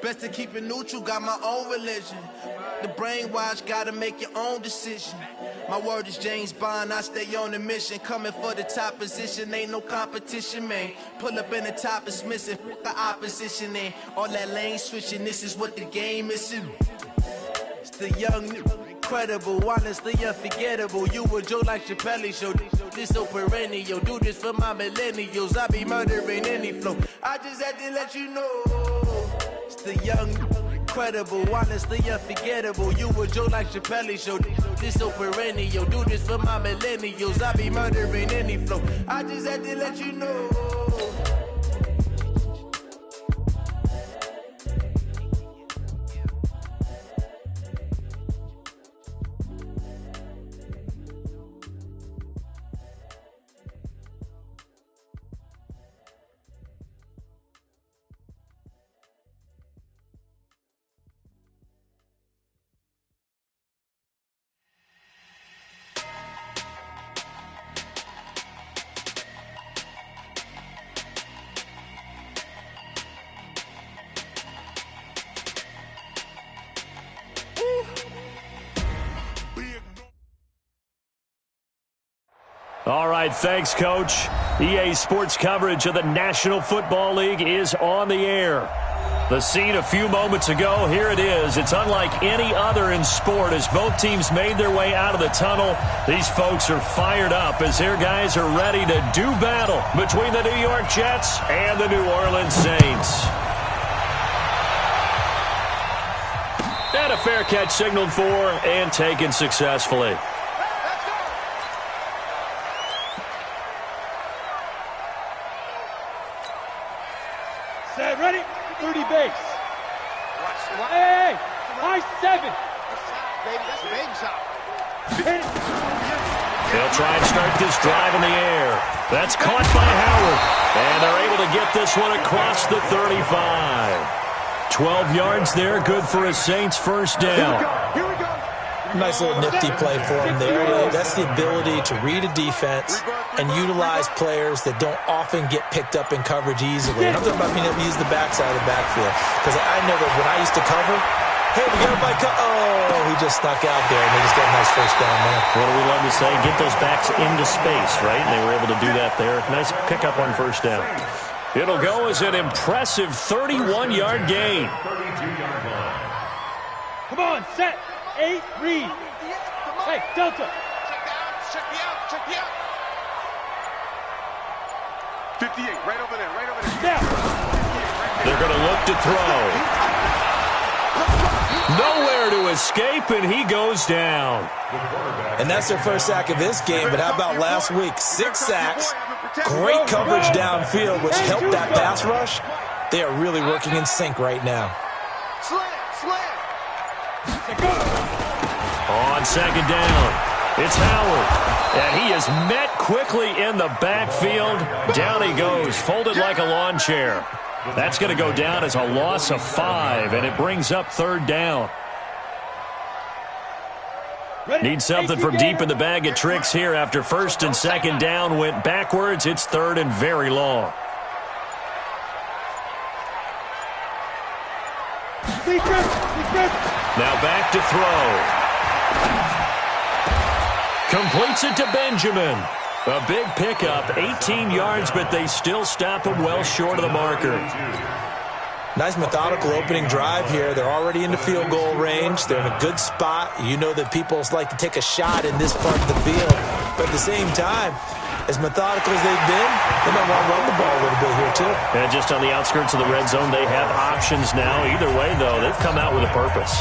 Best to keep it neutral, got my own religion. The brainwash, gotta make your own decision. My word is James Bond, I stay on the mission. Coming for the top position, ain't no competition, man. Pull up in the top, it's missing, the opposition in. All that lane switching, this is what the game is. It's the young, incredible, honestly unforgettable. You a joke like Chappelle show. This so perennial, do this for my millennials. I be murdering any flow. I just had to let you know. It's the young, incredible, honestly unforgettable. You a joke like Chappelle show. This so perennial, do this for my millennials. I be murdering any flow. I just had to let you know. All right, thanks, Coach. EA Sports coverage of the National Football League is on the air. The scene a few moments ago, here it is. It's unlike any other in sport as both teams made their way out of the tunnel. These folks are fired up as their guys are ready to do battle between the New York Jets and the New Orleans Saints. And a fair catch signaled for and taken successfully. Set, ready? 30 base. Hey, high 7. Baby, that's a baby shot. They'll try and start this drive in the air. That's caught by Howard. And they're able to get this one across the 35. 12 yards there, good for a Saints first down. Here we go. Nice little nifty play for him there. That's the ability to read a defense and utilize players that don't often get picked up in coverage easily. And I'm talking about being able to use the backside of the backfield. Because I know that when I used to cover, hey, we got a bike. Oh, he just snuck out there, and they just got a nice first down there. What do we love to say? Get those backs into space, right? And they were able to do that there. Nice pickup on first down. It'll go as an impressive 31-yard gain. Come on, set. 8, read. Hey, Delta. Check me out. 58, right over there. Down. They're going to look to throw. Nowhere to escape, and he goes down. And that's their first sack of this game, but how about last week? 6 sacks, great coverage downfield, which helped that pass rush. They are really working in sync right now. Slam. On second down, it's Howard. And he is met quickly in the backfield. Down he goes, folded like a lawn chair. That's going to go down as a loss of 5, and it brings up third down. Need something from deep in the bag of tricks here after first and second down went backwards. It's third and very long. Now back to throw. Completes it to Benjamin. A big pickup, 18 yards, but they still stop him well short of the marker. Nice methodical opening drive here. They're already in the field goal range. They're in a good spot. You know that people like to take a shot in this part of the field. But at the same time, as methodical as they've been, they might want to run the ball a little bit here too. And just on the outskirts of the red zone, they have options now. Either way, though, they've come out with a purpose.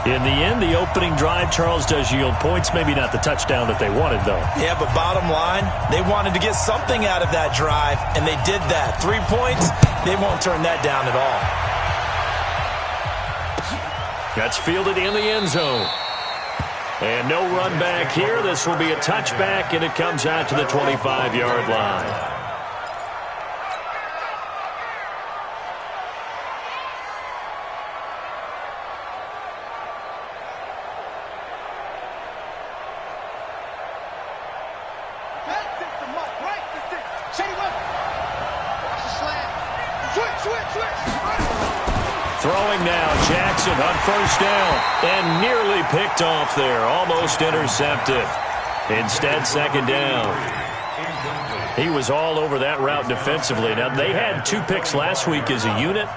In the end, the opening drive, Charles, does yield points. Maybe not the touchdown that they wanted, though. Yeah, but bottom line, they wanted to get something out of that drive, and they did that. 3 points, they won't turn that down at all. That's fielded in the end zone. And no run back here. This will be a touchback, and it comes out to the 25-yard line. Throwing now, Jackson on first down, and nearly picked off there, almost intercepted. Instead, second down. He was all over that route defensively. Now, they had 2 picks last week as a unit.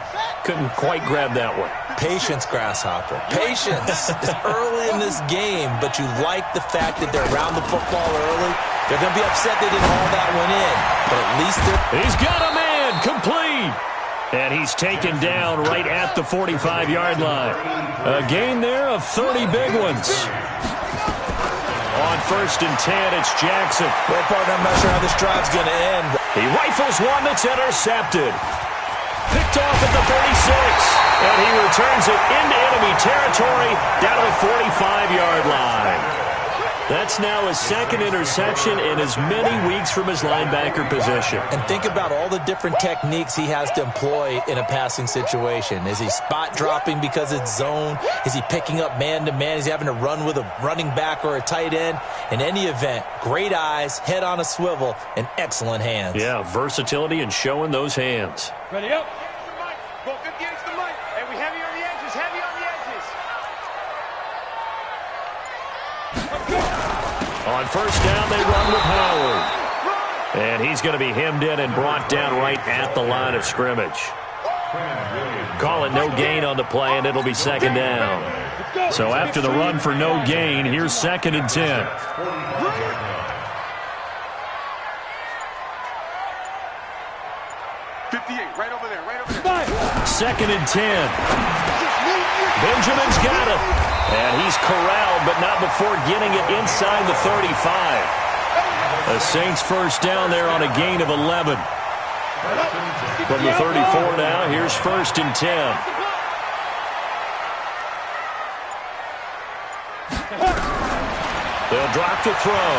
Couldn't quite grab that one. Patience, Grasshopper. Patience. It's early in this game, but you like the fact that they're around the football early. They're going to be upset they didn't haul that one in, but at least they're... He's got a man, complete. And he's taken down right at the 45-yard line. A gain there of 30 big ones. On first and 10, it's Jackson. Well, partner, I'm not sure how this drive's going to end. He rifles one that's intercepted. Picked off at the 36. And he returns it into enemy territory down to the 45-yard line. That's now his second interception in as many weeks from his linebacker position. And think about all the different techniques he has to employ in a passing situation. Is he spot dropping because it's zone? Is he picking up man-to-man? Is he having to run with a running back or a tight end? In any event, great eyes, head on a swivel, and excellent hands. Yeah, versatility and showing those hands. Ready up. Go 50 inches to Mike. And we heavy on the edges, heavy on the edges. On first down, they run with Howard. And he's going to be hemmed in and brought down right at the line of scrimmage. Call it no gain on the play, and it'll be second down. So after the run for no gain, here's second and 10. 58, right over there, right over there. Second and 10. Benjamin's got it. And he's corralled, but not before getting it inside the 35. The Saints first down there on a gain of 11. From the 34 now, here's first and 10. They'll drop to throw.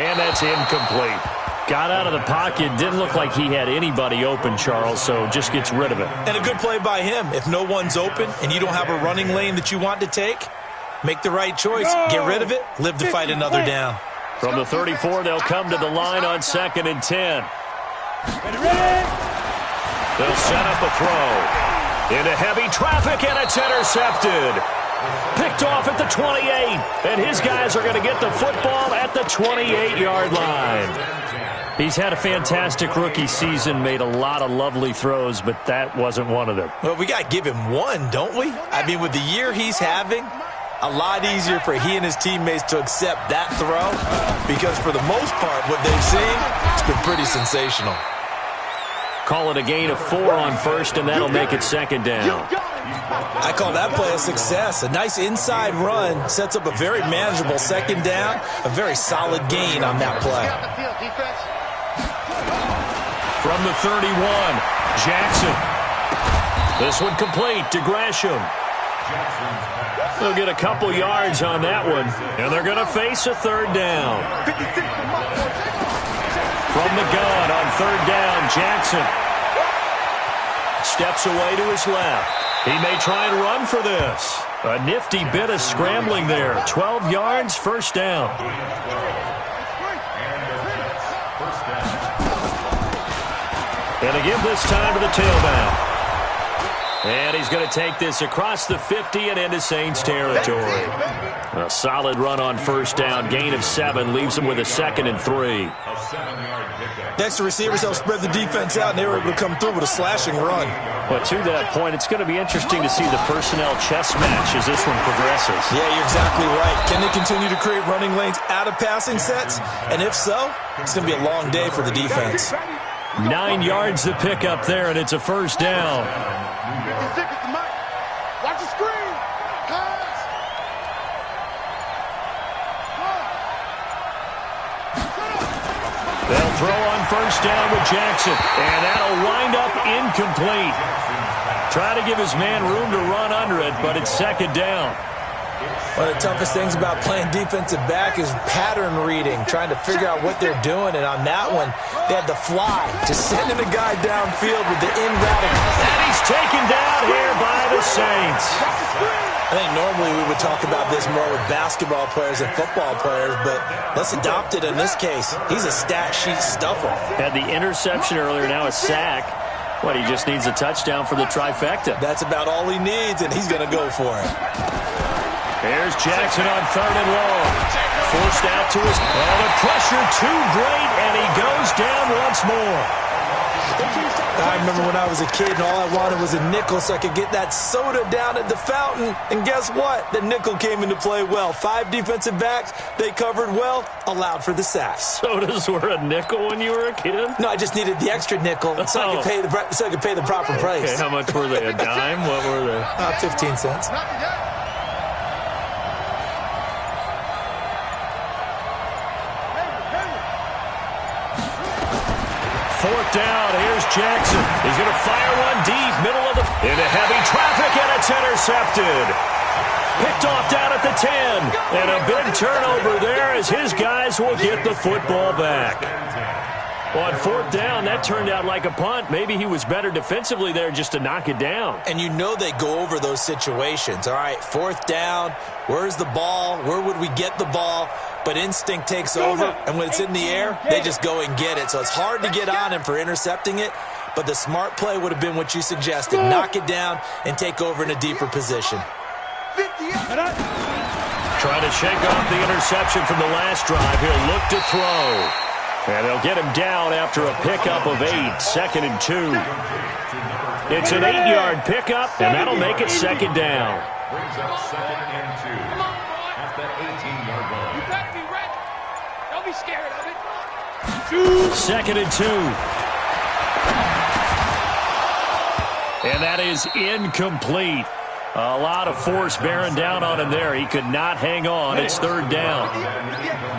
And that's incomplete. Got out of the pocket. Didn't look like he had anybody open, Charles, so just gets rid of it. And a good play by him. If no one's open and you don't have a running lane that you want to take, make the right choice. Get rid of it. Live to fight another down. From the 34, they'll come to the line on second and 10. They'll set up a throw. Into heavy traffic, and it's intercepted. Picked off at the 28, and his guys are going to get the football at the 28-yard line. He's had a fantastic rookie season, made a lot of lovely throws, but that wasn't one of them. Well, we got to give him one, don't we? I mean, with the year he's having, a lot easier for he and his teammates to accept that throw because for the most part, what they've seen, it's been pretty sensational. Call it a gain of 4 on first, and that'll make it second down. I call that play a success. A nice inside run sets up a very manageable second down, a very solid gain on that play. From the 31, Jackson. This one complete to Gresham. They'll get a couple yards on that one, and they're going to face a third down. From the gun on third down, Jackson steps away to his left. He may try and run for this. A nifty bit of scrambling there. 12 yards, first down. And again this time to the tailback. And he's going to take this across the 50 and into Saints territory. A solid run on first down. Gain of 7 leaves him with a second and 3. Next, the receivers help spread the defense out, and they were able to come through with a slashing run. But to that point, it's going to be interesting to see the personnel chess match as this one progresses. Yeah, you're exactly right. Can they continue to create running lanes out of passing sets? And if so, it's going to be a long day for the defense. 9 yards to pick up there, and it's a first down. Watch the screen. They'll throw on first down with Jackson, and that'll wind up incomplete. Try to give his man room to run under it, but it's second down. One of the toughest things about playing defensive back is pattern reading, trying to figure out what they're doing. And on that one, they had the fly, just sending a guy downfield with the in route. And he's taken down here by the Saints. I think normally we would talk about this more with basketball players and football players, but let's adopt it in this case. He's a stat sheet stuffer. Had the interception earlier, now a sack. What, he just needs a touchdown for the trifecta. That's about all he needs, and he's going to go for it. Here's Jackson on 3rd and long. Forced out to his... Oh, the pressure too great, and he goes down once more. I remember when I was a kid and all I wanted was a nickel so I could get that soda down at the fountain. And guess what? The nickel came into play well. 5 defensive backs, they covered well, allowed for the sacks. Sodas were a nickel when you were a kid? No, I just needed the extra nickel so I could pay the proper price. Okay, how much were they? A dime? What were they? 15 cents. Fourth down, here's Jackson. He's going to fire one deep, middle of the... Into heavy traffic, and it's intercepted. Picked off down at the 10. And a big turnover there as his guys will get the football back. Well, on 4th down, that turned out like a punt. Maybe he was better defensively there just to knock it down. And you know they go over those situations. All right, 4th down, where's the ball? Where would we get the ball? But instinct takes over, and when it's in the air, they just go and get it. So it's hard to get on him for intercepting it, but the smart play would have been what you suggested. Knock it down and take over in a deeper position. Trying to shake off the interception from the last drive. He'll look to throw. And they'll get him down after a pickup of 8, 2nd and 2. It's an 8-yard pickup, and that'll make it 2nd down. Brings up 2nd and 2 at the 18-yard line. You better be ready. Don't be scared of it. 2nd and 2. And that is incomplete. A lot of force bearing down on him there. He could not hang on. It's 3rd down.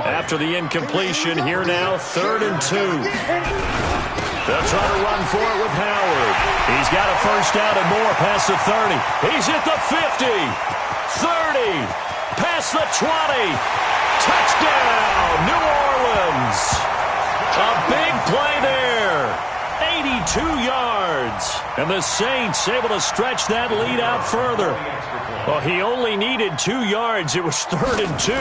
After the incompletion, here now, 3rd and 2. They'll try to run for it with Howard. He's got a first down and more past the 30. He's at the 50. 30. Past the 20. Touchdown, New Orleans. A big play there. 82 yards. And the Saints able to stretch that lead out further. Well, he only needed 2 yards. It was 3rd and 2.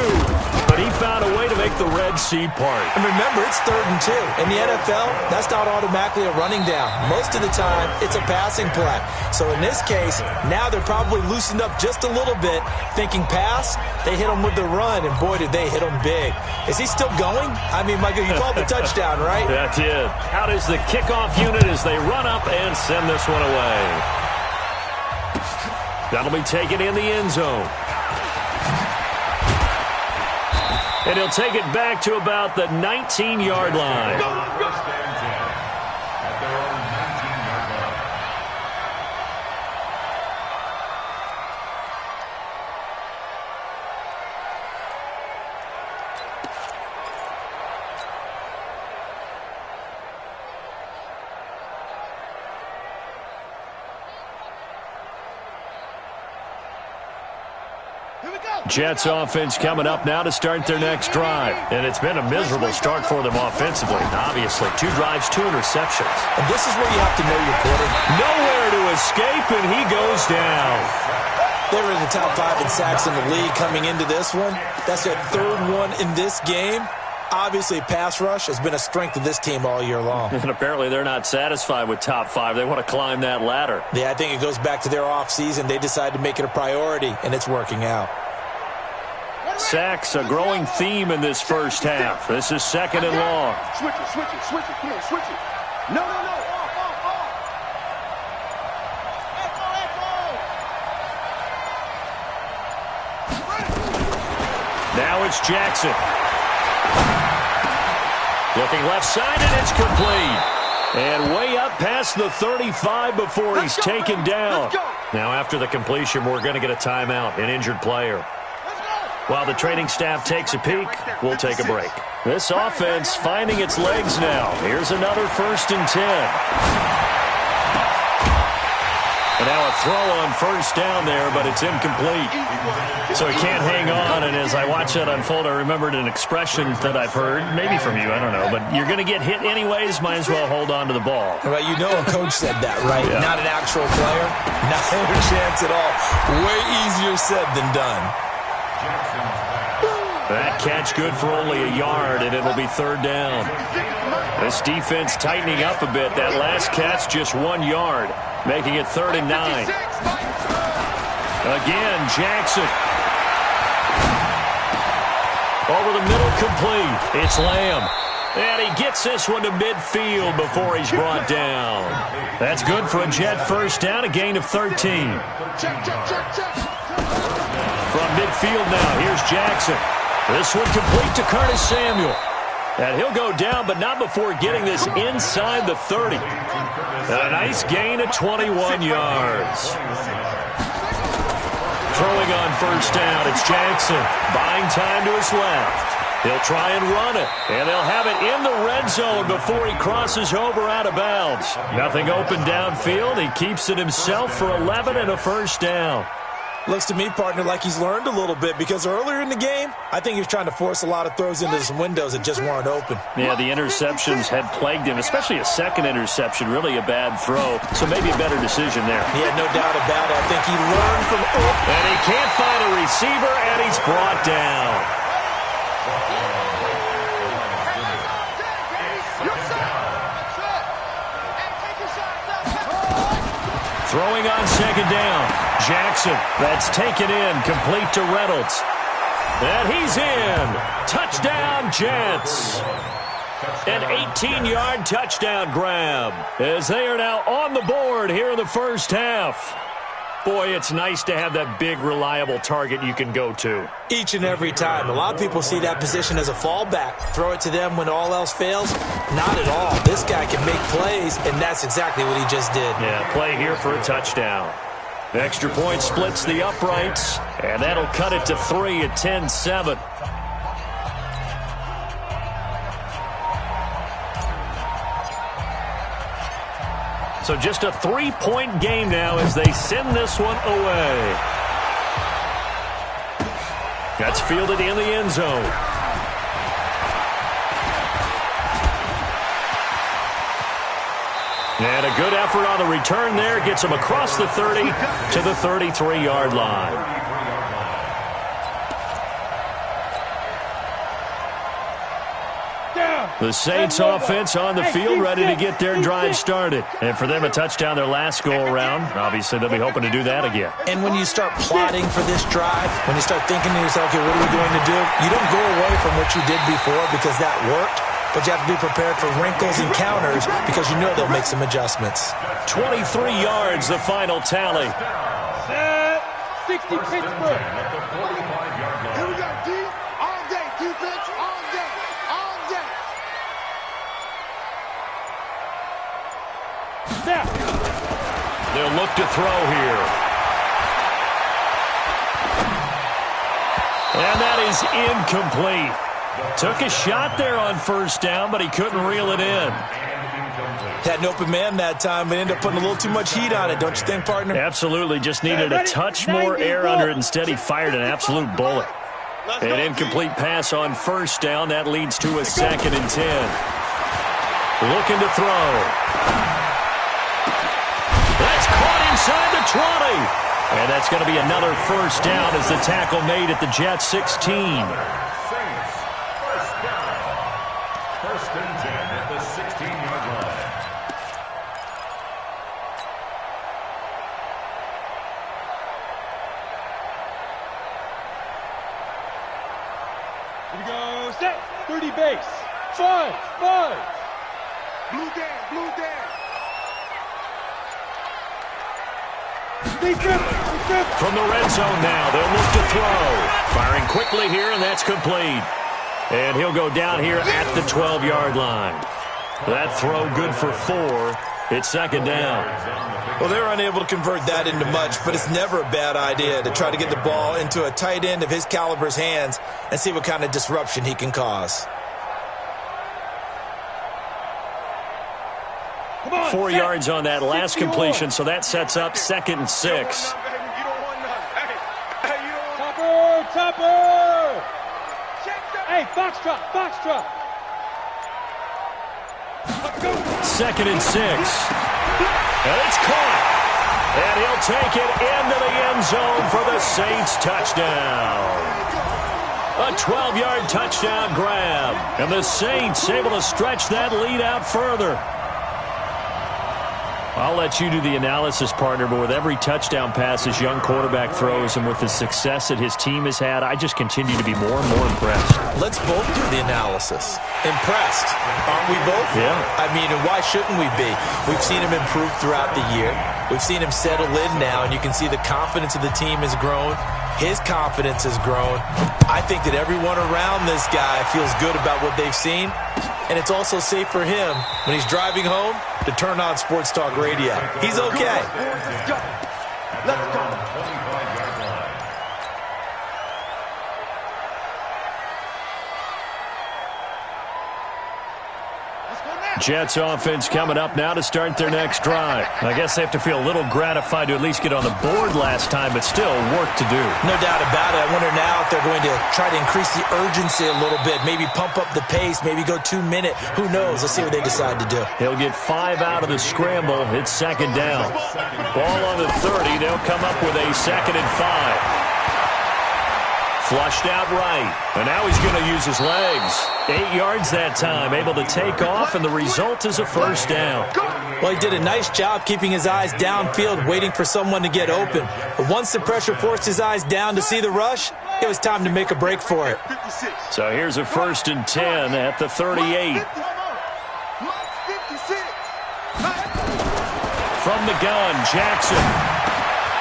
But he found a way to make the Red Sea part. And remember, it's 3rd and 2. In the NFL, that's not automatically a running down. Most of the time, it's a passing play. So in this case, now they're probably loosened up just a little bit, thinking pass. They hit him with the run, and boy, did they hit him big. Is he still going? I mean, Michael, you called the touchdown, right? That's it. Out is the kickoff unit as they run up and send this one away. That'll be taken in the end zone. And he'll take it back to about the 19-yard line. At their own 19-yard line. Jets offense coming up now to start their next drive. And it's been a miserable start for them offensively. Obviously, 2 drives, 2 interceptions. And this is where you have to know your quarterback. Nowhere to escape, and he goes down. They were in the top 5 in sacks in the league coming into this one. That's their 3rd one in this game. Obviously, pass rush has been a strength of this team all year long. And apparently they're not satisfied with top 5. They want to climb that ladder. Yeah, I think it goes back to their offseason. They decided to make it a priority, and it's working out. Sacks, a growing theme in this first half. This is 2nd and long. Switch it, switch it, switch it. Come on, switch it. No, no, no. Off. Now it's Jackson. Looking left side, and it's complete. And way up past the 35 before he's taken down. Now after the completion, we're going to get a timeout, an injured player. While the training staff takes a peek, we'll take a break. This offense finding its legs now. Here's another 1st and 10. And now a throw on first down there, but it's incomplete. So he can't hang on, and as I watch that unfold, I remembered an expression that I've heard, maybe from you, I don't know, but you're going to get hit anyways, might as well hold on to the ball. Right, you know a coach said that, right? Yeah. Not an actual player. Not a chance at all. Way easier said than done. That catch good for only a yard, and it'll be third down. This defense tightening up a bit. That last catch just 1 yard, making it 3rd and 9. Again, Jackson. Over the middle, complete. It's Lamb. And he gets this one to midfield before he's brought down. That's good for a Jet first down, a gain of 13. From midfield now, here's Jackson. This one complete to Curtis Samuel. And he'll go down, but not before getting this inside the 30. And a nice gain of 21 yards. Throwing on first down, it's Jackson. Buying time to his left. He'll try and run it. And they'll have it in the red zone before he crosses over out of bounds. Nothing open downfield. He keeps it himself for 11 and a first down. Looks to me, partner, like he's learned a little bit because earlier in the game, I think he was trying to force a lot of throws into some windows that just weren't open. Yeah, the interceptions had plagued him, especially a second interception, really a bad throw. So maybe a better decision there. Yeah, no doubt about it. I think he learned from... And he can't find a receiver, and he's brought down. Throwing on second down. Jackson, that's taken in, complete to Reynolds. And he's in. Touchdown, Jets. An 18-yard touchdown grab as they are now on the board here in the first half. Boy, it's nice to have that big, reliable target you can go to. Each and every time. A lot of people see that position as a fallback. Throw it to them when all else fails. Not at all. This guy can make plays, and that's exactly what he just did. Yeah, play here for a touchdown. The extra point splits the uprights, and that'll cut it to 3 at 10-7. So just a 3-point game now as they send this one away. That's fielded in the end zone. And a good effort on the return there. Gets him across the 30 to the 33-yard line. The Saints offense on the field, ready to get their drive started. And for them, a touchdown their last go-around. Obviously, they'll be hoping to do that again. And when you start plotting for this drive, when you start thinking to yourself, okay, what are we going to do? You don't go away from what you did before because that worked, but you have to be prepared for wrinkles and counters because you know they'll make some adjustments. 23 yards, the final tally. 60 Pittsburgh. Here we go, D. All day, defense, all day, all day. Snap. They'll look to throw here. And that is incomplete. Took a shot there on first down, but he couldn't reel it in. Had an open man that time, but ended up putting a little too much heat on it, don't you think, partner? Absolutely. Just needed a touch more air under it. Instead, he fired an absolute bullet. An incomplete pass on first down. That leads to a 2nd and 10. Looking to throw. That's caught inside the 20. And that's going to be another first down as the tackle made at the Jets 16. First and 10 at the 16-yard line. Here we go. Set. 30 base. 5. Blue Dan, blue Dan. From the red zone now, they'll look to throw. Firing quickly here, and that's complete. And he'll go down here at the 12-yard line. That throw good for 4. It's 2nd down. Well, they're unable to convert that into much, but it's never a bad idea to try to get the ball into a tight end of his caliber's hands and see what kind of disruption he can cause. 4 yards on that last completion, so that sets up 2nd and 6. Topper! Hey, Foxtrot! 2nd and 6. And it's caught. And he'll take it into the end zone for the Saints touchdown. A 12-yard touchdown grab. And the Saints able to stretch that lead out further. I'll let you do the analysis, partner, but with every touchdown pass his young quarterback throws and with the success that his team has had, I just continue to be more and more impressed. Let's both do the analysis. Impressed. Aren't we both? Yeah. I mean, and why shouldn't we be? We've seen him improve throughout the year. We've seen him settle in now, and you can see the confidence of the team has grown. His confidence has grown. I think that everyone around this guy feels good about what they've seen, and it's also safe for him when he's driving home to turn on Sports Talk Radio. He's okay. Let's go. Let's go. Jets offense coming up now to start their next drive. I guess they have to feel a little gratified to at least get on the board last time, but still work to do. No doubt about it. I wonder now if they're going to try to increase the urgency a little bit, maybe pump up the pace, maybe go 2 minute. Who knows? Let's see what they decide to do. He'll get 5 out of the scramble. It's 2nd down. Ball on the 30. They'll come up with a 2nd and 5. Flushed out right. And now he's going to use his legs. 8 yards that time. Able to take off, and the result is a first down. Well, he did a nice job keeping his eyes downfield, waiting for someone to get open. But once the pressure forced his eyes down to see the rush, it was time to make a break for it. So here's a 1st and 10 at the 38. From the gun, Jackson.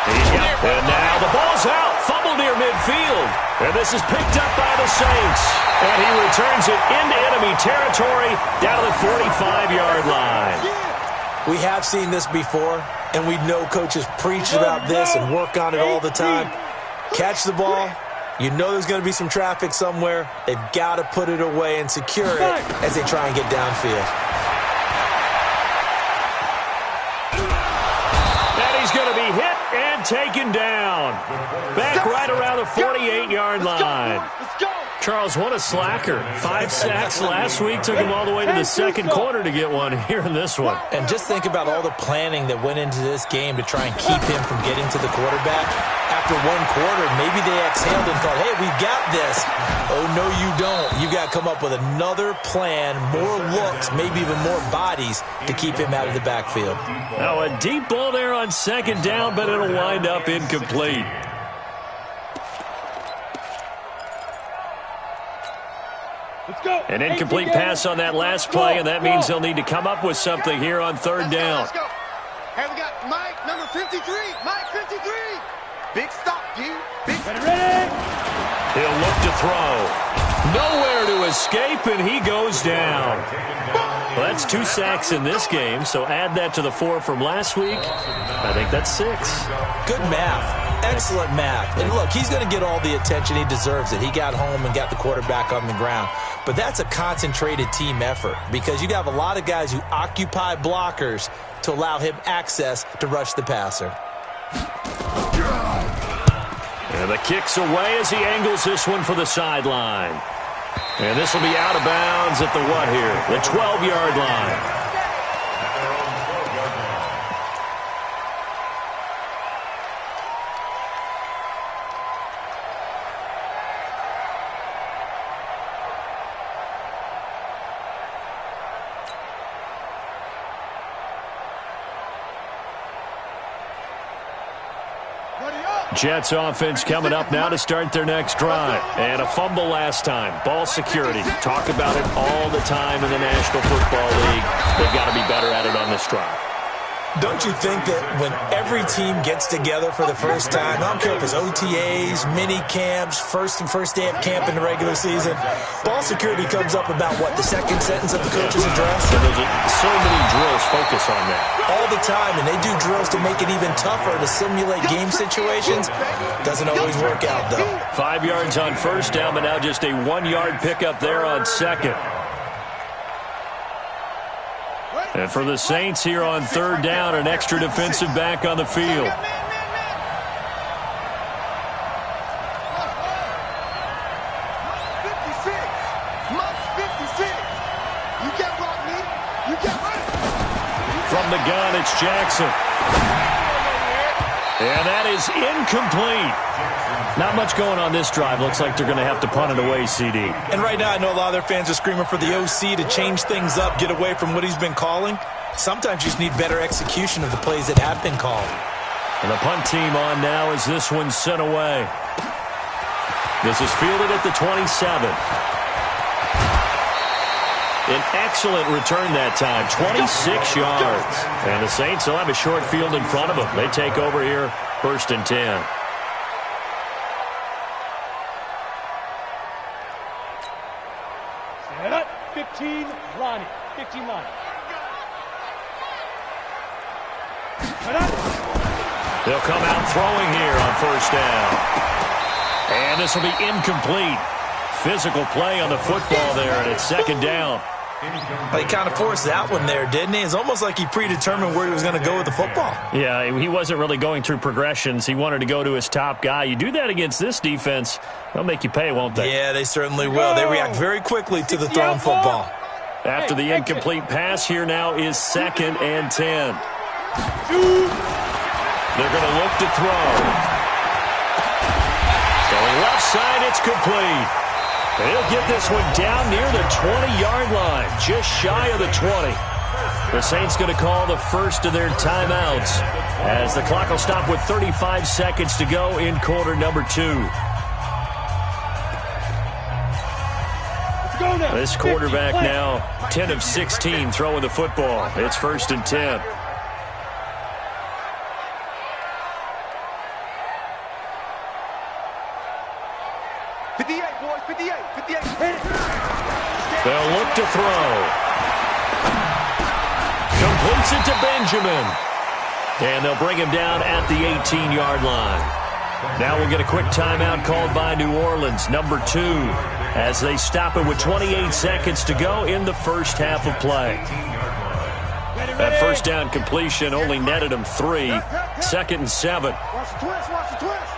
And now the ball's out. Fumble near midfield. And this is picked up by the Saints. And he returns it into enemy territory down to the 45-yard line. We have seen this before, and we know coaches preach about this and work on it all the time. Catch the ball. You know there's going to be some traffic somewhere. They've got to put it away and secure it as they try and get downfield. Going to be hit and taken down. Back right around the 48-yard line. Charles, what a slacker. 5 sacks last week. Took him all the way to the second quarter to get one here in this one. And just think about all the planning that went into this game to try and keep him from getting to the quarterback. After 1 quarter, maybe they exhaled and thought, hey, we've got this. Oh, no, you don't. You got to come up with another plan, more looks, maybe even more bodies to keep him out of the backfield. Now a deep ball there on 2nd down, but it'll wind up incomplete. An incomplete pass on that last play, and that means they'll need to come up with something here on 3rd down. Hey, we got Mike, number 53. Mike, 53. Big stop, dude. Big. Ready? He'll look to throw. Nowhere to escape, and he goes down. Well, that's 2 sacks in this game, so add that to the 4 from last week. I think that's 6. Good math. Excellent math. And look, he's going to get all the attention. He deserves it. He got home and got the quarterback on the ground. But that's a concentrated team effort because you have a lot of guys who occupy blockers to allow him access to rush the passer. And the kick's away as he angles this one for the sideline. And this will be out of bounds at the what here? The 12-yard line. Jets offense coming up now to start their next drive. And a fumble last time. Ball security. Talk about it all the time in the National Football League. They've got to be better at it on this drive. Don't you think that when every team gets together for the first time, I don't care if it's OTAs, mini camps, first day of camp in the regular season, ball security comes up about, what, the second sentence of the coach's address? So there's so many drills focus on that. All the time, and they do drills to make it even tougher to simulate game situations. Doesn't always work out, though. 5 yards on 1st down, but now just a 1-yard pickup there on 2nd. And for the Saints here on third down, an extra defensive back on the field. From the gun, it's Jackson. And that is incomplete. Not much going on this drive. Looks like they're going to have to punt it away, CD. And right now, I know a lot of their fans are screaming for the OC to change things up, get away from what he's been calling. Sometimes you just need better execution of the plays that have been called. And the punt team on now as this one's sent away. This is fielded at the 27. An excellent return that time, 26 yards. And the Saints will have a short field in front of them. They take over here, 1st and 10. Set up, 15, Lonnie. 15, Lonnie. Set up. They'll come out throwing here on 1st down. And this will be incomplete. Physical play on the football there, and it's 2nd down. He kind of forced that one there, didn't he? It's almost like he predetermined where he was going to go with the football. Yeah, he wasn't really going through progressions. He wanted to go to his top guy. You do that against this defense, they'll make you pay, won't they? Yeah, they certainly will. They react very quickly to the thrown football. After the incomplete pass, here now is 2nd and 10. They're going to look to throw. Going left side, it's complete. They'll get this one down near the 20-yard line, just shy of the 20. The Saints going to call the first of their timeouts as the clock will stop with 35 seconds to go in quarter number 2. This quarterback now 10 of 16 throwing the football. It's 1st and 10. They'll look to throw. Completes it to Benjamin. And they'll bring him down at the 18-yard line. Now we'll get a quick timeout called by New Orleans, number 2, as they stop it with 28 seconds to go in the first half of play. That 1st down completion only netted him 3. 2nd and 7. Watch the twist, watch the twist.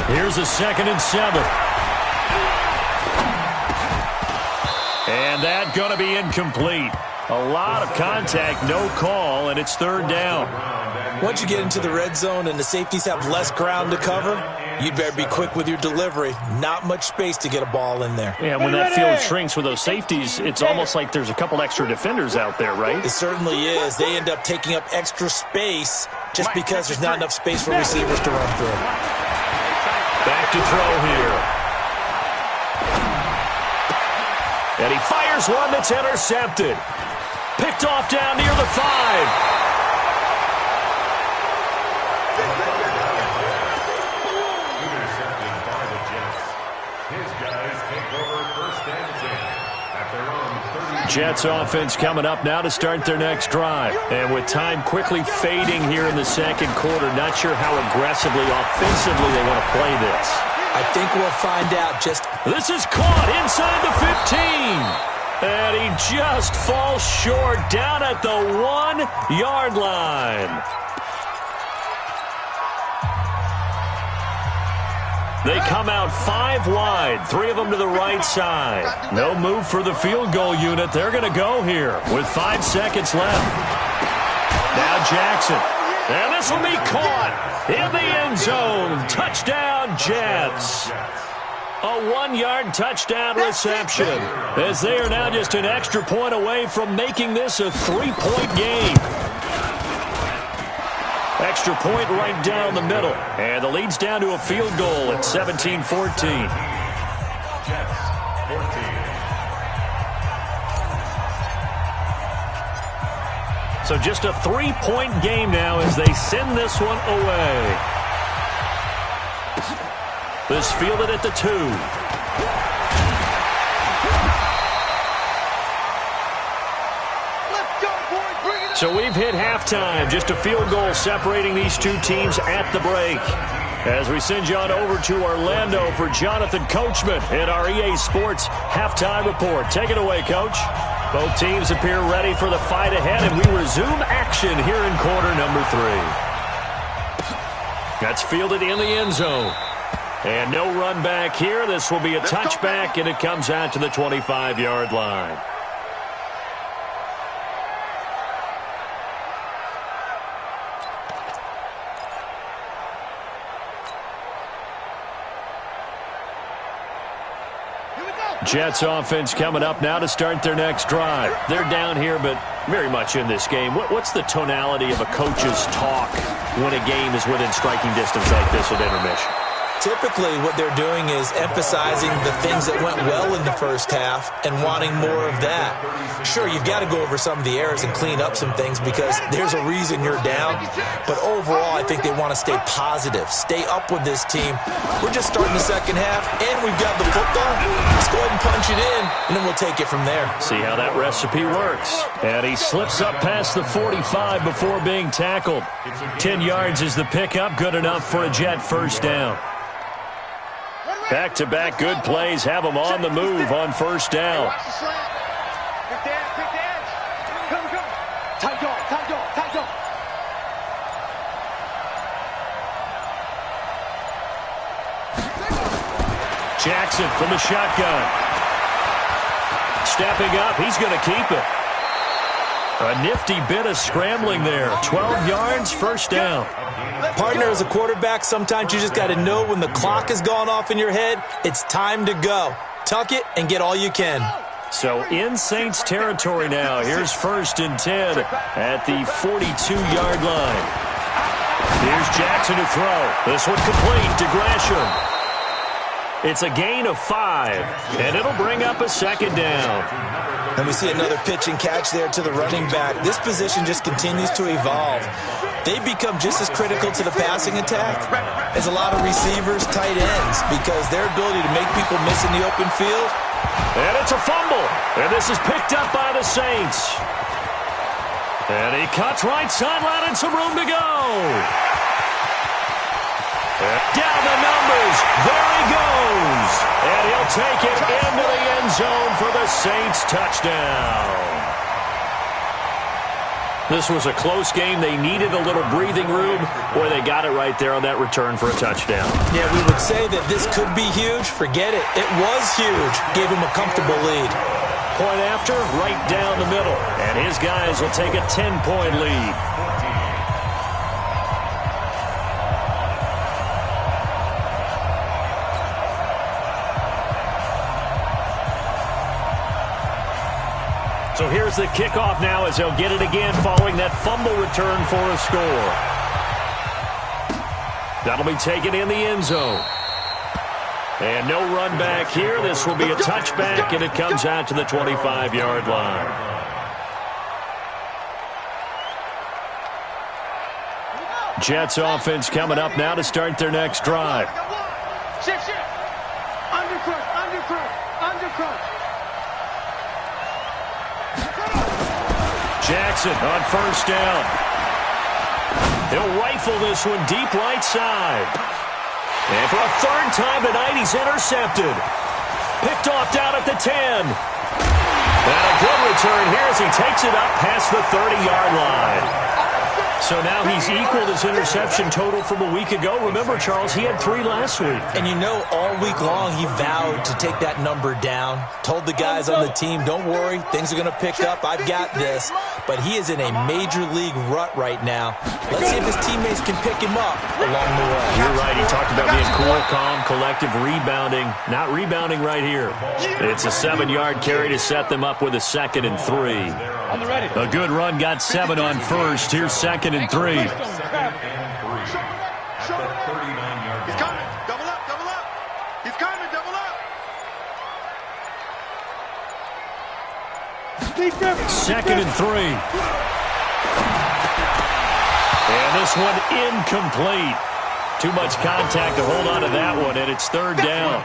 Here's a 2nd and 7. And that going to be incomplete. A lot of contact, no call, and it's 3rd down. Once you get into the red zone and the safeties have less ground to cover, you'd better be quick with your delivery. Not much space to get a ball in there. Yeah, when that field shrinks with those safeties, it's almost like there's a couple extra defenders out there, right? It certainly is. They end up taking up extra space just because there's not enough space for receivers to run through. Back to throw here. And he fires one that's intercepted. Picked off down near the 5. Intercepted by the Jets. His guys take over 1st and 10 at their own 30. Jets offense coming up now to start their next drive. And with time quickly fading here in the 2nd quarter, not sure how aggressively, offensively they want to play this. I think we'll find out just... This is caught inside the 15. And he just falls short down at the 1-yard line. They come out 5 wide, 3 of them to the right side. No move for the field goal unit. They're going to go here with 5 seconds left. Now Jackson. And this will be caught in the end zone. Touchdown, Jets. A 1-yard touchdown reception, as they are now just an extra point away from making this a 3-point game. Extra point right down the middle, and the lead's down to a field goal at 17-14. Jets, 14. So just a 3-point game now as they send this one away. This fielded at the 2. So we've hit halftime. Just a field goal separating these two teams at the break. As we send you on over to Orlando for Jonathan Coachman in our EA Sports Halftime Report. Take it away, Coach. Both teams appear ready for the fight ahead, and we resume action here in quarter number 3. That's fielded in the end zone. And no run back here. This will be a touchback, and it comes out to the 25-yard line. Jets offense coming up now to start their next drive. They're down here, but very much in this game. What's the tonality of a coach's talk when a game is within striking distance like this at intermission? Typically, what they're doing is emphasizing the things that went well in the first half and wanting more of that. Sure, you've got to go over some of the errors and clean up some things because there's a reason you're down. But overall, I think they want to stay positive, stay up with this team. We're just starting the second half, and we've got the football. Let's go ahead and punch it in, and then we'll take it from there. See how that recipe works. And he slips up past the 45 before being tackled. 10 yards is the pickup, good enough for a Jet first down. Back-to-back good plays have them on the move on first down. Jackson from the shotgun. Stepping up, he's going to keep it. A nifty bit of scrambling there. 12 yards, first down. Partner, as a quarterback, sometimes you just got to know when the clock has gone off in your head, it's time to go. Tuck it and get all you can. So in Saints territory now. Here's 1st and 10 at the 42-yard line. Here's Jackson to throw. This one complete to Gresham. It's a gain of 5, and it'll bring up a second down. And we see another pitch and catch there to the running back. This position just continues to evolve. They become just as critical to the passing attack as a lot of receivers, tight ends, because their ability to make people miss in the open field. And it's a fumble, and this is picked up by the Saints. And he cuts right sideline and some room to go. Down the numbers. There he goes. And he'll take it into the end zone for the Saints touchdown. This was a close game. They needed a little breathing room. Boy, they got it right there on that return for a touchdown. Yeah, we would say that this could be huge. Forget it. It was huge. Gave him a comfortable lead. Point after, right down the middle. And his guys will take a 10-point lead. So here's the kickoff now as they'll get it again following that fumble return for a score. That'll be taken in the end zone. And no run back here. This will be a touchback, and it comes out to the 25-yard line. Jets offense coming up now to start their next drive. Shift. Undercrook. Jackson on first down. He'll rifle this one deep right side. And for a third time tonight, he's intercepted. Picked off down at the 10. And a good return here as he takes it up past the 30-yard line. So now he's equaled his interception total from a week ago. Remember, Charles, he had 3 last week. And you know, all week long he vowed to take that number down. Told the guys on the team, don't worry, things are going to pick up. I've got this. But he is in a major league rut right now. Let's see if his teammates can pick him up along the way. You're right. He talked about being cool, calm, collective, rebounding. Not rebounding right here. It's a 7-yard carry to set them up with a 2nd and 3. A good run got 7 on first. Here's 2nd and 3. He's coming. Double up. He's coming. Double up. 2nd and 3. And this one incomplete. Too much contact to hold on to that one, and it's 3rd down.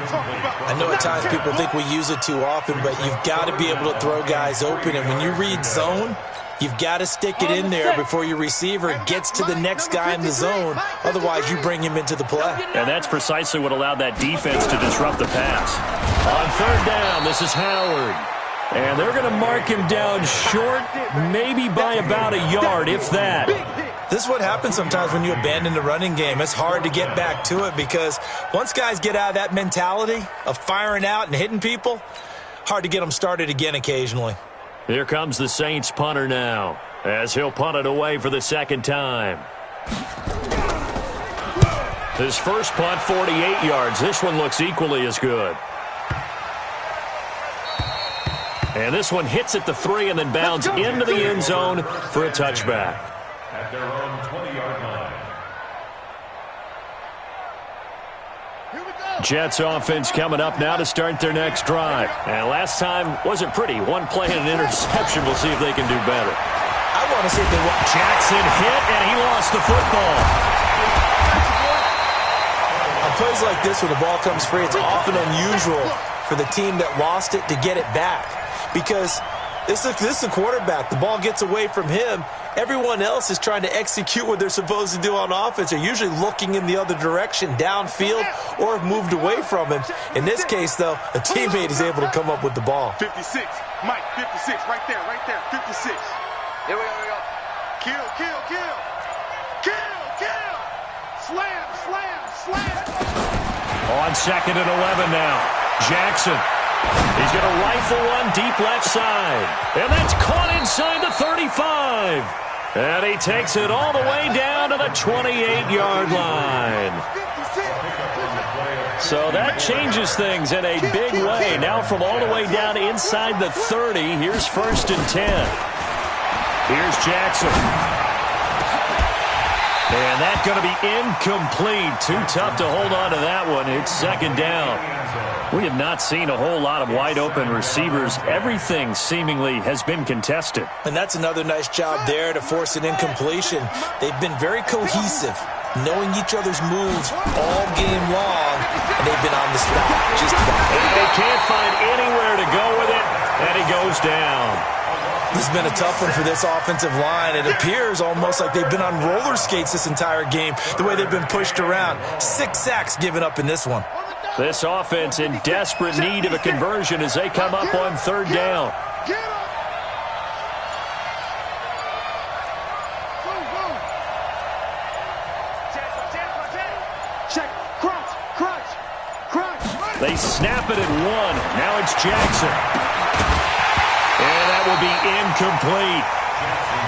I know at times people think we use it too often, but you've got to be able to throw guys open. And when you read zone, you've got to stick it in there before your receiver gets to the next guy in the zone. Otherwise, you bring him into the play. And that's precisely what allowed that defense to disrupt the pass. On 3rd down, this is Howard. And they're going to mark him down short, maybe by about a yard, if that. This is what happens sometimes when you abandon the running game. It's hard to get back to it because once guys get out of that mentality of firing out and hitting people, hard to get them started again occasionally. Here comes the Saints punter now, as he'll punt it away for the second time. His first punt, 48 yards. This one looks equally as good. And this one hits at the 3 and then bounds into the end zone for a touchback. At their own 20-yard line. Jets offense coming up now to start their next drive. And last time wasn't pretty. One play and an interception. We'll see if they can do better. I want to see if they want Jackson hit, and he lost the football. On plays like this where the ball comes free, it's often unusual for the team that lost it to get it back. Because this is the quarterback. The ball gets away from him. Everyone else is trying to execute what they're supposed to do on offense. They're usually looking in the other direction, downfield, or have moved away from him. In this case, though, a teammate is able to come up with the ball. 56. Mike, 56. Right there. 56. Here we go. Kill. Slam. On 2nd and 11 now. Jackson. He's going to rifle one deep left side. And that's caught inside the 35. And he takes it all the way down to the 28-yard line. So that changes things in a big way. Now from all the way down inside the 30, here's 1st and 10. Here's Jackson. And that's going to be incomplete. Too tough to hold on to that one. It's 2nd down. We have not seen a whole lot of wide-open receivers. Everything seemingly has been contested. And that's another nice job there to force an incompletion. They've been very cohesive, knowing each other's moves all game long, and they've been on the spot just about. And they can't find anywhere to go with it, and he goes down. This has been a tough one for this offensive line. It appears almost like they've been on roller skates this entire game, the way they've been pushed around. 6 sacks given up in this one. This offense in desperate need of a conversion as they come up on 3rd down. Check. Crunch. They snap it at 1. Now it's Jackson. And that will be incomplete.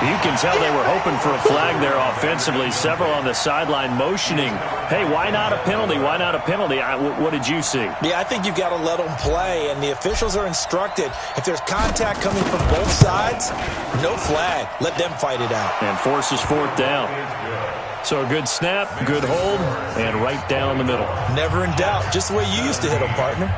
You can tell they were hoping for a flag there offensively. Several on the sideline motioning, hey, why not a penalty? Why not a penalty? What did you see? Yeah, I think you've got to let them play, and the officials are instructed. If there's contact coming from both sides, no flag. Let them fight it out. And forces 4th down. So a good snap, good hold, and right down the middle. Never in doubt. Just the way you used to hit them, partner.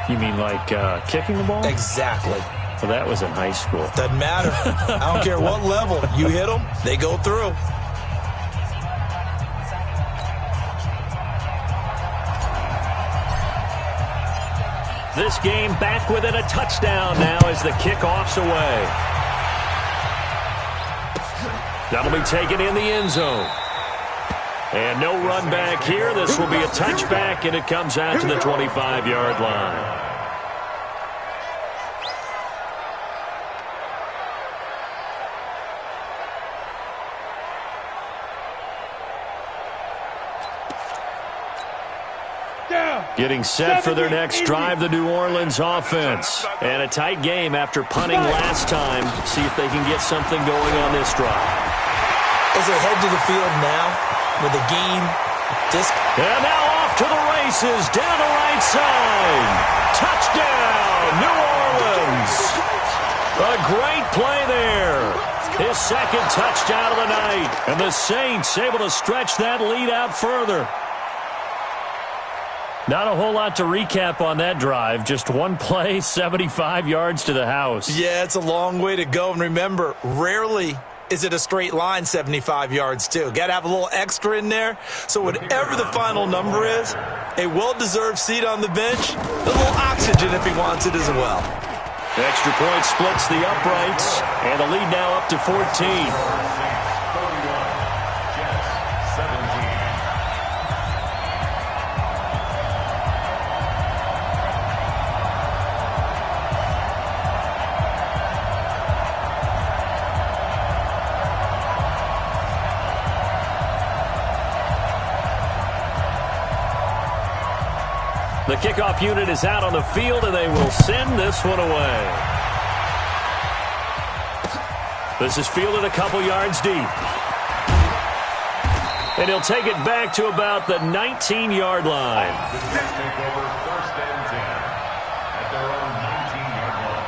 You mean like kicking the ball? Exactly. Well, that was in high school. Doesn't matter. I don't care what level. You hit them, they go through. This game back within a touchdown now as the kickoff's away. That'll be taken in the end zone. And no run back here. This will be a touchback, and it comes out to the 25-yard line. Getting set for their next drive, the New Orleans offense. And a tight game after punting last time. See if they can get something going on this drive. As they head to the field now with the game. And now off to the races, down the right side. Touchdown, New Orleans. A great play there. His 2nd touchdown of the night. And the Saints able to stretch that lead out further. Not a whole lot to recap on that drive. Just one play, 75 yards to the house. Yeah, it's a long way to go. And remember, rarely is it a straight line 75 yards, too. Got to have a little extra in there. So whatever the final number is, a well-deserved seat on the bench, a little oxygen if he wants it as well. Extra point splits the uprights, and the lead now up to 14. The kickoff unit is out on the field, and they will send this one away. This is fielded a couple yards deep. And he'll take it back to about the 19-yard line. The Jets take over 1st and 10 at their own 19-yard line.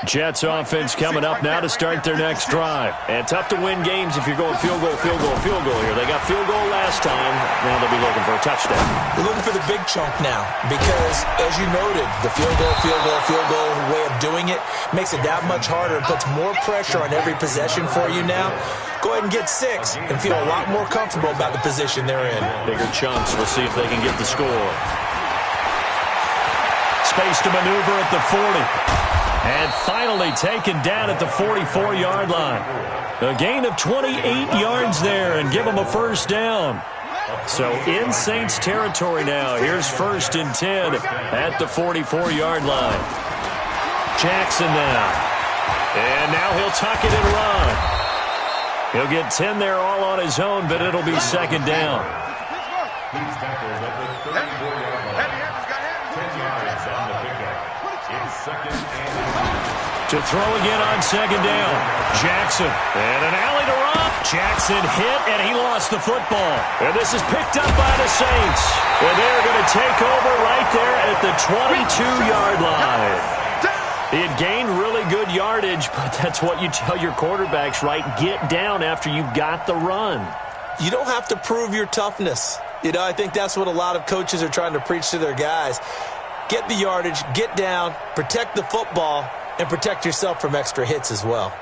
Jets offense coming up now to start their next drive. And tough to win games if you're going field goal here. They got field goal last time. Now they'll be looking for a touchdown. They're looking for the big chunk now because, as you noted, the field goal way of doing it makes it that much harder and puts more pressure on every possession for you now. Go ahead and get 6 and feel a lot more comfortable about the position they're in. Bigger chunks. We'll see if they can get the score. Space to maneuver at the 40. And finally taken down at the 44-yard line. A gain of 28 yards there and give them a first down. So in Saints territory now. Here's 1st and 10 at the 44-yard line. Jackson now. And now he'll tuck it and run. He'll get 10 there all on his own, but it'll be 2nd down. He's tackled at the 34-yard line. 10 yards on the pickup. It's 2nd and 10. To throw again on 2nd down. Jackson. And an alley to run. Jackson hit, and he lost the football. And this is picked up by the Saints. And they're going to take over right there at the 22-yard line. He had gained really good yardage, but that's what you tell your quarterbacks, right? Get down after you've got the run. You don't have to prove your toughness. You know, I think that's what a lot of coaches are trying to preach to their guys. Get the yardage, get down, protect the football, and protect yourself from extra hits as well.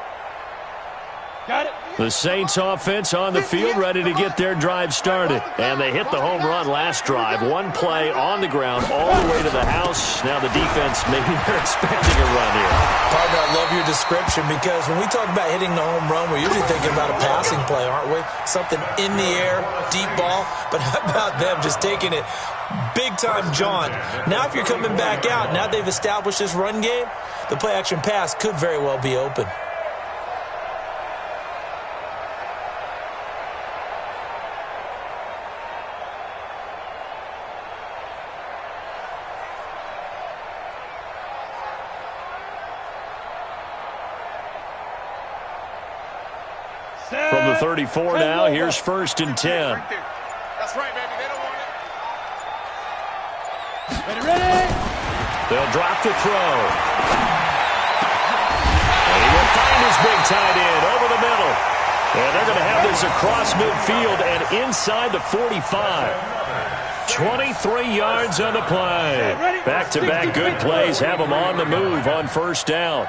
Got it. The Saints offense on the field ready to get their drive started. And they hit the home run last drive. One play on the ground all the way to the house. Now the defense, maybe they're expecting a run here. Partner, I love your description because when we talk about hitting the home run, we're usually thinking about a passing play, aren't we? Something in the air, deep ball. But how about them just taking it big-time jaunt? Now if you're coming back out, now they've established this run game, the play-action pass could very well be open. From the 34 now, here's 1st and 10. That's right, baby. They don't want it. Ready. They'll drop the throw. And he will find his big tight end over the middle. And they're going to have this across midfield and inside the 45. 23 yards on the play. Back-to-back good plays have them on the move on 1st down.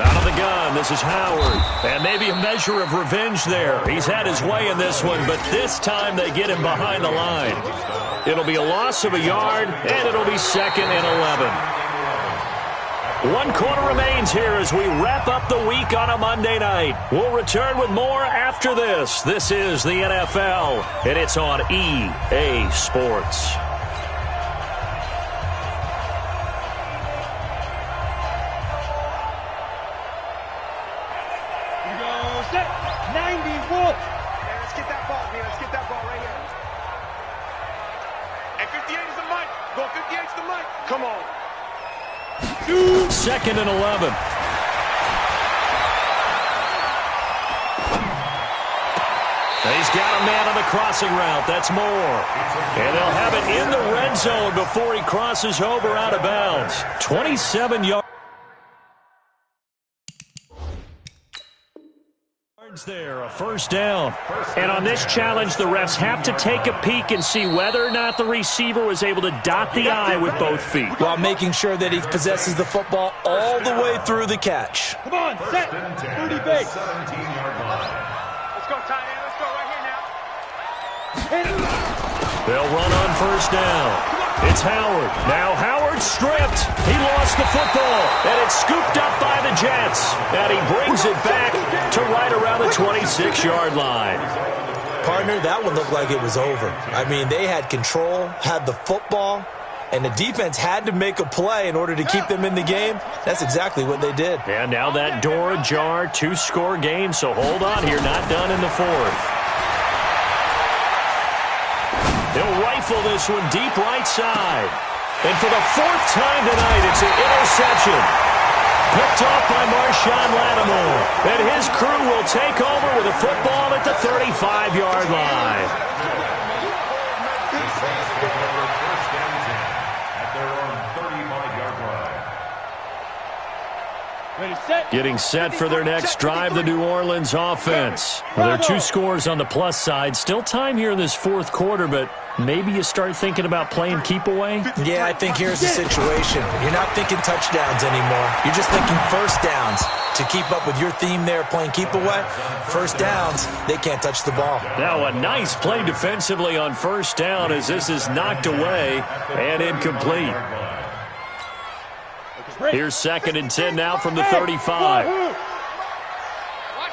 Out of the gun, this is Howard. And maybe a measure of revenge there. He's had his way in this one, but this time they get him behind the line. It'll be a loss of a yard, and it'll be 2nd and 11. 1 quarter remains here as we wrap up the week on a Monday night. We'll return with more after this. This is the NFL, and it's on EA Sports. Come on. 2nd and 11. He's got a man on the crossing route. That's Moore. And they'll have it in the red zone before he crosses over out of bounds. 27 yards there, a 1st down. And on this challenge, the refs have to take a peek and see whether or not the receiver was able to dot the I with both feet, while making sure that he possesses the football all the way through the catch. Come on, set. 30 base. 17-yard line. Let's go, tight end. Let's go right here now. They'll run on 1st down. It's Howard. Now Howard stripped. He lost the football, and it's scooped up by the Jets. And he brings it back to right around the 26-yard line. Partner, that one looked like it was over. I mean, they had control, had the football, and the defense had to make a play in order to keep them in the game. That's exactly what they did. And now that door ajar, 2-score game, so hold on here, not done in the fourth. He'll rifle this one deep right side. And for the fourth time tonight, it's an interception. Picked off by Marshawn Lattimore. And his crew will take over with a football at the 35-yard line. Getting set for their next drive, the New Orleans offense. Well, there are 2 scores on the plus side. Still time here in this fourth quarter, but maybe you start thinking about playing keep away? Yeah, I think here's the situation. You're not thinking touchdowns anymore. You're just thinking first downs. To keep up with your theme there, playing keep away, first downs, they can't touch the ball. Now a nice play defensively on first down as this is knocked away and incomplete. Here's 2nd and 10 now from the 35. Watch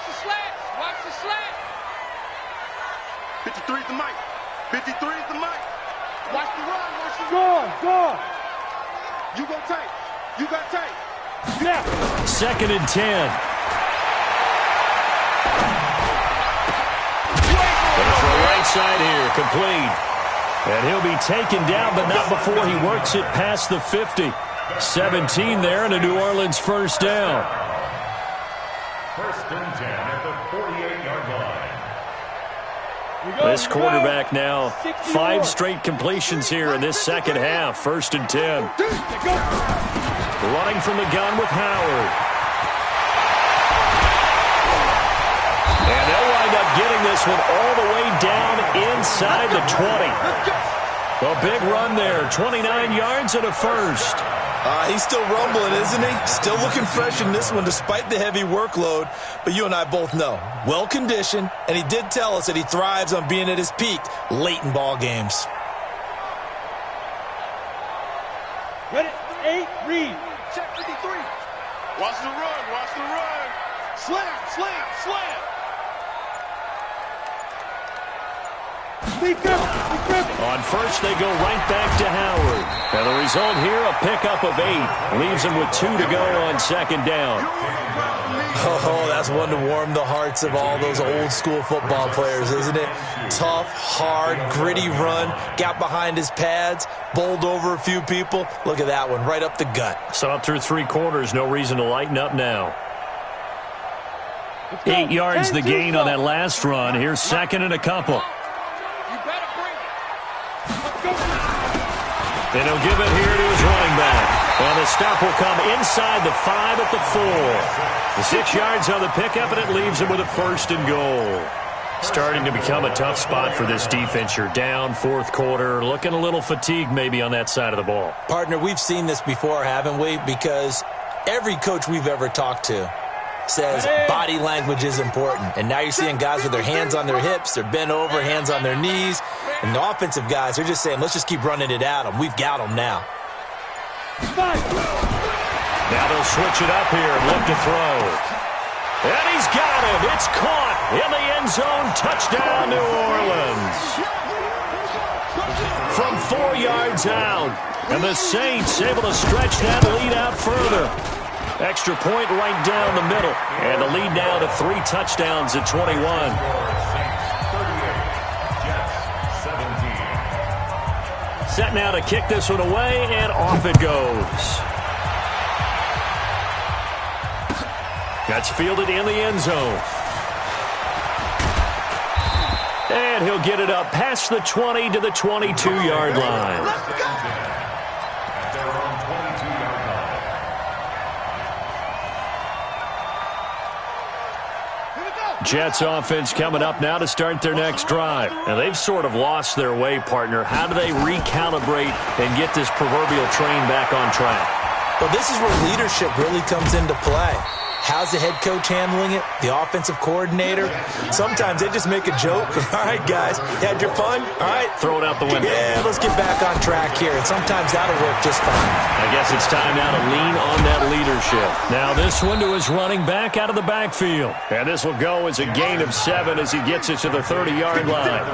the slant. Watch the slant. 53 is the mic. 53 is the mic. Watch the run. Watch the run. Go. You go tight. You got tight. Yeah. 2nd and 10. That's the right side here, complete. And he'll be taken down, but not before he works it past the 50. 17 there and a New Orleans first down. 1st and 10 at the 48-yard line. This quarterback now 5 straight completions here in this second half. 1st and 10. Running from the gun with Howard. And they'll wind up getting this one all the way down inside the 20. A big run there. 29 yards and a first. He's still rumbling, isn't he? Still looking fresh in this one despite the heavy workload. But you and I both know, well-conditioned, and he did tell us that he thrives on being at his peak late in ball games. Ready, 8, read. Check 53. Watch the run. Watch the run. Slam, slam, slam. On first, they go right back to Howard. And the result here, a pickup of 8. Leaves him with 2 to go on 2nd down. Oh, that's one to warm the hearts of all those old-school football players, isn't it? Tough, hard, gritty run. Got behind his pads, bowled over a few people. Look at that one, right up the gut. So up through 3 quarters, no reason to lighten up now. 8 yards the gain on that last run. Here's 2nd and a couple. And he'll give it here to his running back. And the stop will come inside the 5 at the 4. The 6 yards on the pickup, and it leaves him with a 1st and goal. Starting to become a tough spot for this defense. You're down 4th quarter, looking a little fatigued maybe on that side of the ball. Partner, we've seen this before, haven't we? Because every coach we've ever talked to says body language is important. And now you're seeing guys with their hands on their hips, they're bent over, hands on their knees. And the offensive guys, they're just saying, let's just keep running it at them. We've got them now. Now they'll switch it up here and look to throw. And he's got him. It's caught in the end zone. Touchdown, New Orleans. From 4 yards out. And the Saints able to stretch that lead out further. Extra point right down the middle. And the lead now to 3 touchdowns at 21. Set now to kick this one away, and off it goes. That's fielded in the end zone. And he'll get it up past the 20 to the 22-yard line. Jets offense coming up now to start their next drive. And they've sort of lost their way, partner. How do they recalibrate and get this proverbial train back on track? Well, this is where leadership really comes into play. How's the head coach handling it? The offensive coordinator? Sometimes they just make a joke. All right, guys, had your fun? All right. Throw it out the window. Yeah, let's get back on track here. And sometimes that'll work just fine. I guess it's time now to lean on that leadership. Now this one to his running back out of the backfield. And this will go as a gain of 7 as he gets it to the 30-yard line.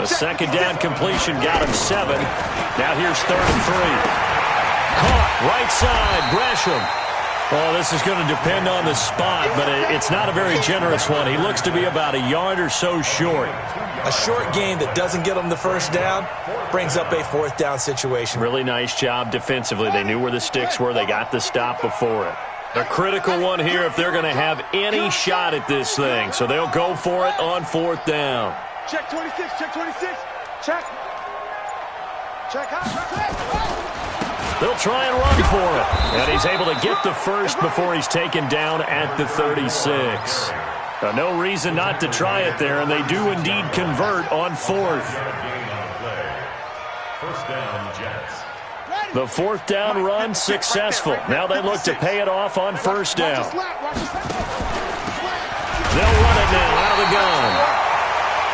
A second down completion got him 7. Now here's 3rd and 3. Caught right side, Gresham. Well, this is going to depend on the spot, but it's not a very generous one. He looks to be about a yard or so short. A short gain that doesn't get them the first down brings up a 4th down situation. Really nice job defensively. They knew where the sticks were. They got the stop before it. A critical one here if they're going to have any shot at this thing. So they'll go for it on 4th down. Check 26, check 26, check. Check out, They'll try and run for it. And he's able to get the first before he's taken down at the 36. No reason not to try it there, and they do indeed convert on 4th. First down, Jets. The 4th down run successful. Now they look to pay it off on 1st down. They'll run it now out of the gun.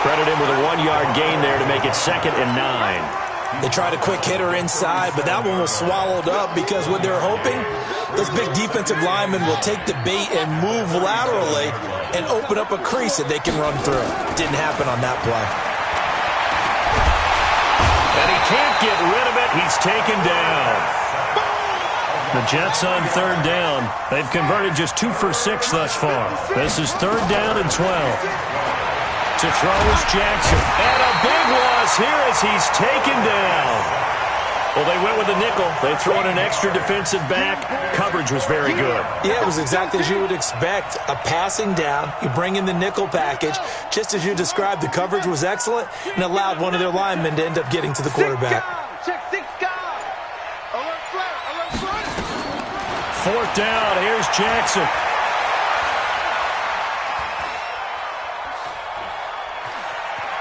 Credit him with a 1-yard gain there to make it 2nd and 9. They tried a quick hitter inside, but that one was swallowed up because what they're hoping, those big defensive linemen will take the bait and move laterally and open up a crease that they can run through. Didn't happen on that play. And he can't get rid of it. He's taken down. The Jets on 3rd down. They've converted just 2 for 6 thus far. This is 3rd down and 12. To throw is Jackson. And a big loss here as he's taken down. Well, they went with a nickel. They threw in an extra defensive back. Coverage was very good. Yeah, it was exactly as you would expect. A passing down. You bring in the nickel package. Just as you described, the coverage was excellent and allowed one of their linemen to end up getting to the quarterback. Check 6 guys. Alert flat, alert flat. 4th down. Here's Jackson.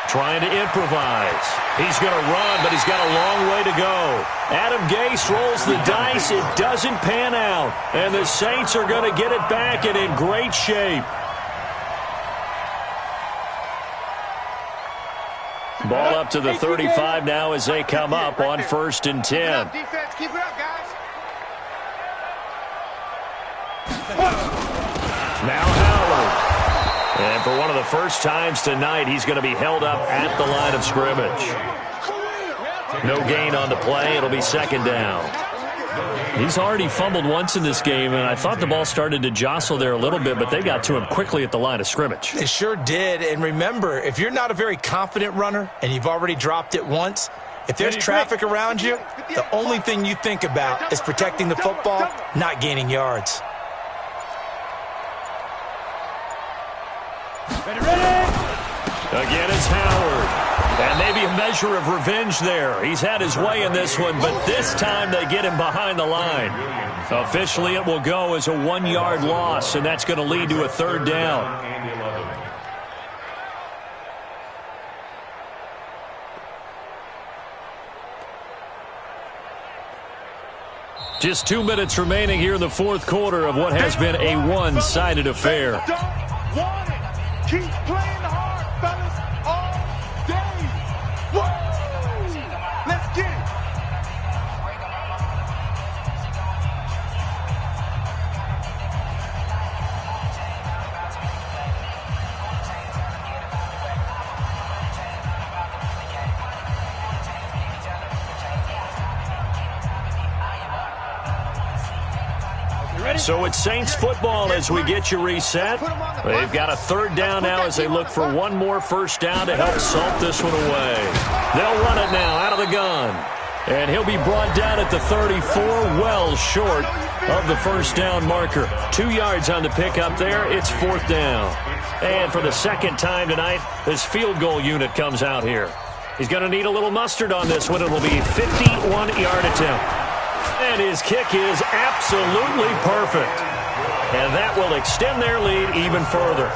Trying to improvise. He's going to run, but he's got a long way to go. Adam Gase rolls the dice. It doesn't pan out. And the Saints are going to get it back and in great shape. Ball up to the 35 now as they come up on 1st and 10. Defense, keep it up, guys. Now Howard. And for one of the first times tonight, he's going to be held up at the line of scrimmage. No gain on the play. It'll be 2nd down. He's already fumbled once in this game, and I thought the ball started to jostle there a little bit, but they got to him quickly at the line of scrimmage. They sure did. And remember, if you're not a very confident runner and you've already dropped it once, if there's traffic around you, the only thing you think about is protecting the football, not gaining yards. Again, it's Howard. And maybe a measure of revenge there. He's had his way in this one, but this time they get him behind the line. Officially, it will go as a 1-yard loss, and that's going to lead to a 3rd down. Just 2 minutes remaining here in the 4th quarter of what has been a one-sided affair. Don't want it. Keep playing hard, fellas, all day. Woo! Let's get it. So it's Saints football as we get you reset. They've got a 3rd down now as they look for one more 1st down to help salt this one away. They'll run it now out of the gun. And he'll be brought down at the 34, well short of the 1st down marker. 2 yards on the pickup there. It's 4th down. And for the 2nd time tonight, this field goal unit comes out here. He's going to need a little mustard on this one. It will be a 51-yard attempt. And his kick is absolutely perfect. And that will extend their lead even further.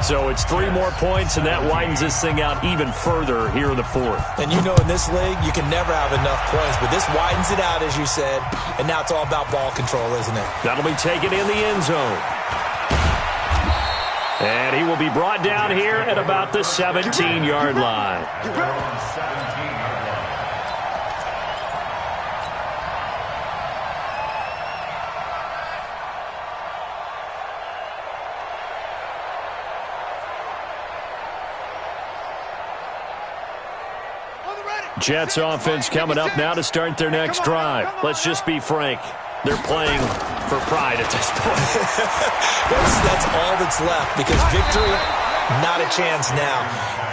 So it's 3 more points, and that widens this thing out even further here in the fourth. And you know in this league, you can never have enough points, but this widens it out, as you said, and now it's all about ball control, isn't it? That'll be taken in the end zone. And he will be brought down here at about the 17-yard line. Jets offense coming up now to start their next drive. Let's just be frank. They're playing for pride at this point. That's all that's left, because victory, not a chance now.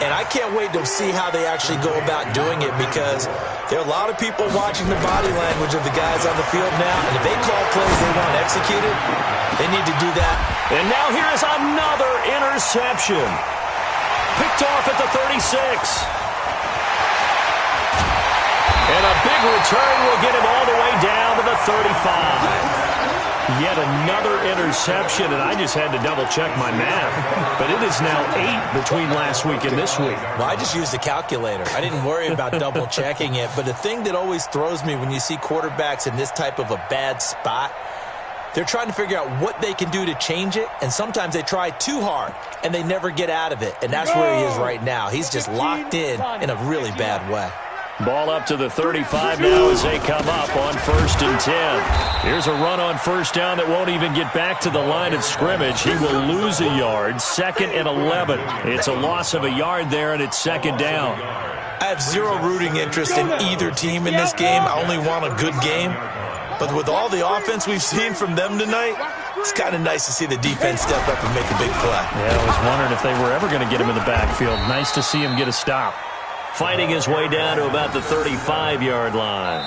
And I can't wait to see how they actually go about doing it, because there are a lot of people watching the body language of the guys on the field now, and if they call plays they want executed, they need to do that. And now here's another interception. Picked off at the 36. And a big return will get him all the way down to the 35. Yet another interception, and I just had to double-check my math. But it is now 8 between last week and this week. Well, I just used a calculator. I didn't worry about double-checking it. But the thing that always throws me when you see quarterbacks in this type of a bad spot, they're trying to figure out what they can do to change it, and sometimes they try too hard, and they never get out of it. And that's where he is right now. He's just locked in a really bad way. Ball up to the 35 now as they come up on 1st and 10. Here's a run on first down that won't even get back to the line of scrimmage. He will lose a yard. 2nd and 11. It's a loss of a yard there, and it's 2nd down. I have zero rooting interest in either team in this game. I only want a good game. But with all the offense we've seen from them tonight, it's kind of nice to see the defense step up and make a big play. Yeah, I was wondering if they were ever going to get him in the backfield. Nice to see him get a stop. Fighting his way down to about the 35-yard line.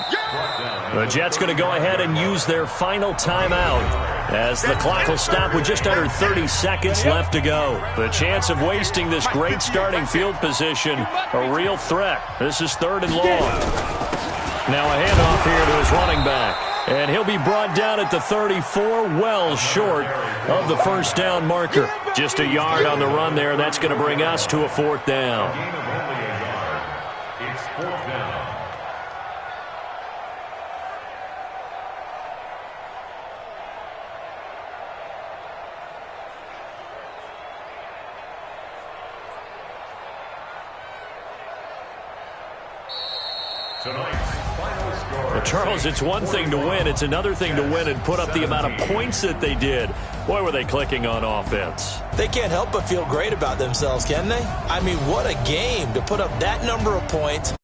The Jets going to go ahead and use their final timeout as the clock will stop with just under 30 seconds left to go. The chance of wasting this great starting field position, a real threat. This is 3rd and long. Now a handoff here to his running back. And he'll be brought down at the 34, well short of the first down marker. Just a yard on the run there. That's going to bring us to a 4th down. It's 4th down. Well, Charles, it's one thing to win. It's another thing to win and put up the amount of points that they did. Boy, were they clicking on offense. They can't help but feel great about themselves, can they? I mean, what a game to put up that number of points.